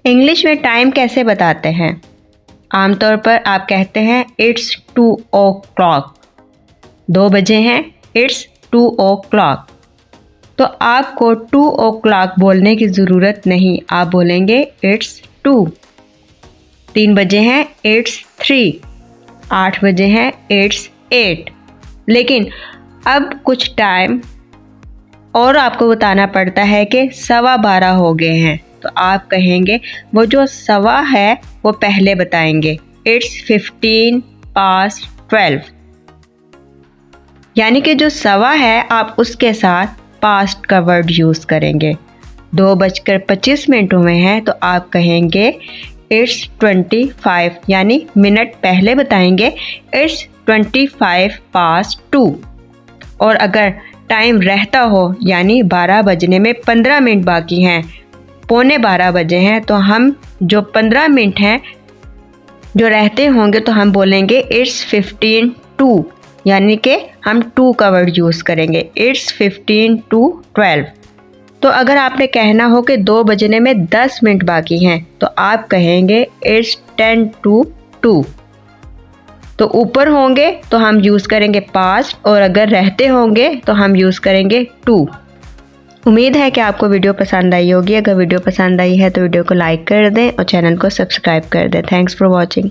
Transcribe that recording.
English में time कैसे बताते हैं? आमतौर पर आप कहते हैं इट्स 2 o'clock। 2 बजे हैं, इट्स 2 o'clock। तो आपको 2 o'clock बोलने की ज़रूरत नहीं, आप बोलेंगे इट्स 2। 3 बजे हैं, इट्स 3। 8 बजे हैं, इट्स 8। लेकिन अब कुछ टाइम और आपको बताना पड़ता है कि 12:15 हो गए हैं, तो आप कहेंगे वो जो सवा है वो पहले बताएंगे, इट्स 15 past 12। यानी कि जो सवा है आप उसके साथ पास्ट का वर्ड यूज़ करेंगे। 2:25 हुए हैं तो आप कहेंगे इट्स 25, यानी मिनट पहले बताएंगे, इट्स 25 past 2। और अगर टाइम रहता हो यानी 12 बजने में 15 मिनट बाकी हैं, 11:45 बजे हैं, तो हम जो 15 मिनट हैं जो रहते होंगे तो हम बोलेंगे इट्स 15 to, यानी कि हम 2 का वर्ड यूज़ करेंगे, इट्स 15 to 12। तो अगर आपने कहना हो कि 2 बजने में 10 मिनट बाकी हैं तो आप कहेंगे इट्स 10 to 2। तो ऊपर होंगे तो हम यूज़ करेंगे पास्ट, और अगर रहते होंगे तो हम यूज़ करेंगे 2। उम्मीद है कि आपको वीडियो पसंद आई होगी। अगर वीडियो पसंद आई है तो वीडियो को लाइक कर दें और चैनल को सब्सक्राइब कर दें। Thanks for watching.